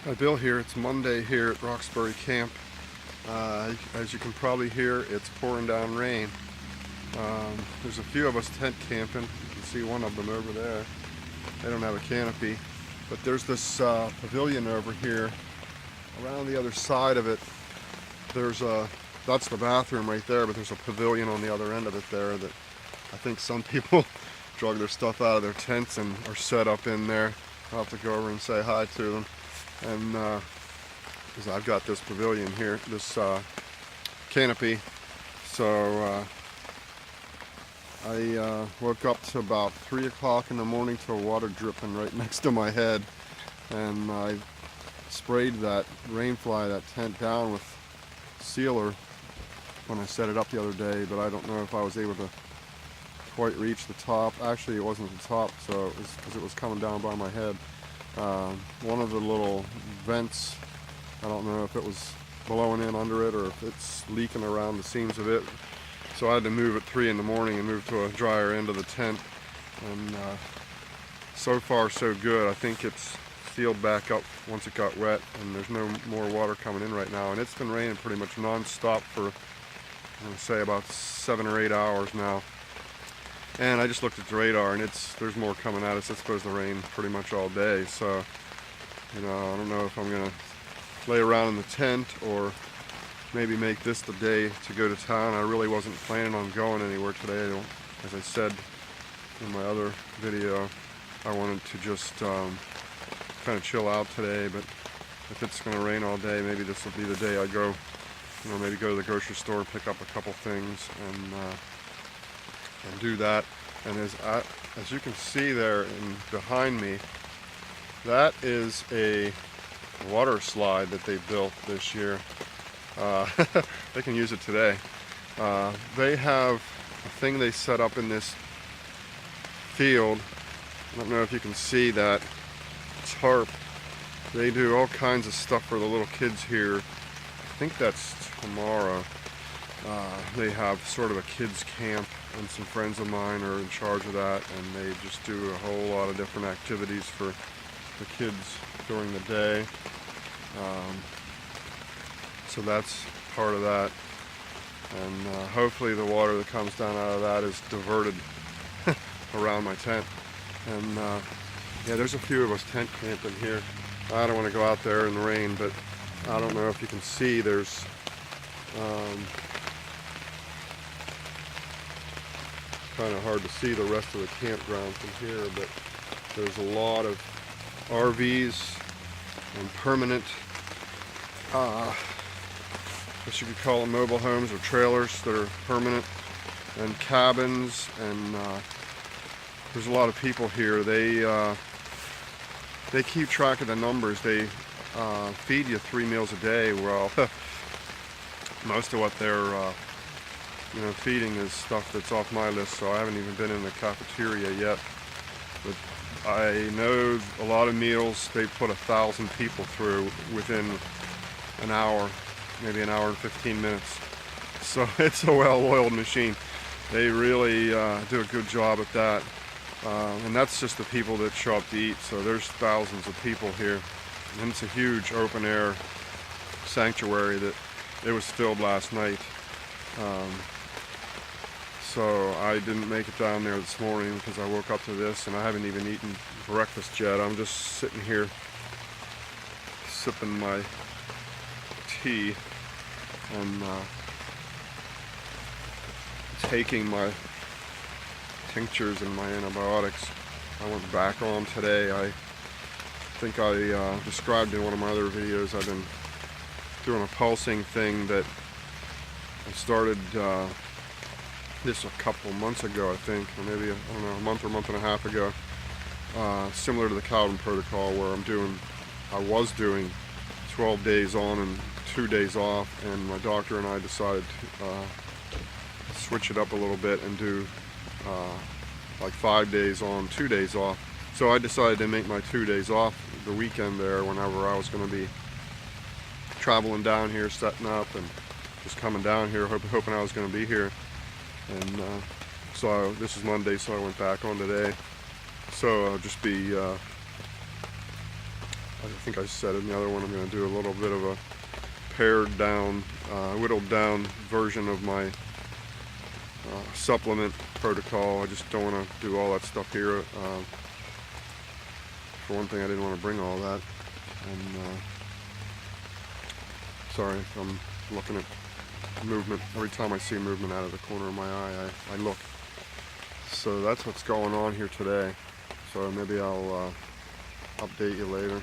Hi Bill here. It's Monday here at Roxbury Camp. As you can probably hear, it's pouring down rain. There's a few of us tent camping. You can see one of them over there. They don't have a canopy. But there's this pavilion over here. Around the other side of it, that's the bathroom right there, but there's a pavilion on the other end of it there that I think some people drug their stuff out of their tents and are set up in there. I'll have to go over and say hi to them. And because I've got this pavilion here, this canopy, so I woke up to about 3 o'clock in the morning to water dripping right next to my head, and I sprayed that rainfly, that tent, down with sealer when I set it up the other day, but I don't know if I was able to quite reach the top. Actually, it wasn't the top, so it was because it was coming down by my head. One of the little vents, I don't know if it was blowing in under it or if it's leaking around the seams of it. So I had to move at 3 in the morning and move to a drier end of the tent. And so far so good. I think it's sealed back up once it got wet, and there's no more water coming in right now. And it's been raining pretty much non-stop for, I'm going to say, about 7 or 8 hours now. And I just looked at the radar, and there's more coming at us. It's supposed to rain pretty much all day. So, I don't know if I'm gonna lay around in the tent or maybe make this the day to go to town. I really wasn't planning on going anywhere today. As I said in my other video, I wanted to just kind of chill out today. But if it's gonna rain all day, maybe this will be the day I go. Maybe go to the grocery store, pick up a couple things, and do that. And as you can see there behind me, that is a water slide that they built this year. They can use it today. They have a thing they set up in this field. I don't know if you can see that tarp. They do all kinds of stuff for the little kids here. I think that's tomorrow. They have sort of a kids camp, and some friends of mine are in charge of that, and they just do a whole lot of different activities for the kids during the day. So that's part of that, and hopefully the water that comes down out of that is diverted around my tent. And yeah, there's a few of us tent camping here. I don't want to go out there in the rain, but I don't know if you can see, there's kind of hard to see the rest of the campground from here, but there's a lot of RVs and permanent, I guess you could call them mobile homes or trailers that are permanent, and cabins, and there's a lot of people here. They keep track of the numbers. They feed you 3 meals a day. Well, most of what they're feeding is stuff that's off my list, so I haven't even been in the cafeteria yet. But I know a lot of meals they put 1,000 people through within an hour, maybe an hour and 15 minutes. So it's a well-oiled machine. They really do a good job at that. And that's just the people that show up to eat. So there's thousands of people here. And it's a huge open-air sanctuary that it was filled last night. So I didn't make it down there this morning because I woke up to this, and I haven't even eaten breakfast yet. I'm just sitting here sipping my tea and taking my tinctures and my antibiotics. I went back on today. I think I described in one of my other videos, I've been doing a pulsing thing that I started this a couple months ago, I think, or maybe, I don't know, a month or month and a half ago. Similar to the Calvin protocol, where I was doing 12 days on and 2 days off, and my doctor and I decided to switch it up a little bit and do like 5 days on, 2 days off. So I decided to make my 2 days off the weekend there, whenever I was going to be traveling down here, setting up, and just coming down here, hoping I was going to be here. And so this is Monday, so I went back on today. So I'll just be I think I said in the other one, I'm going to do a little bit of a pared down, whittled down version of my supplement protocol. I just don't want to do all that stuff here. For one thing, I didn't want to bring all that. And sorry if I'm looking at movement. Every time I see movement out of the corner of my eye, I look. So that's what's going on here today. So maybe I'll update you later.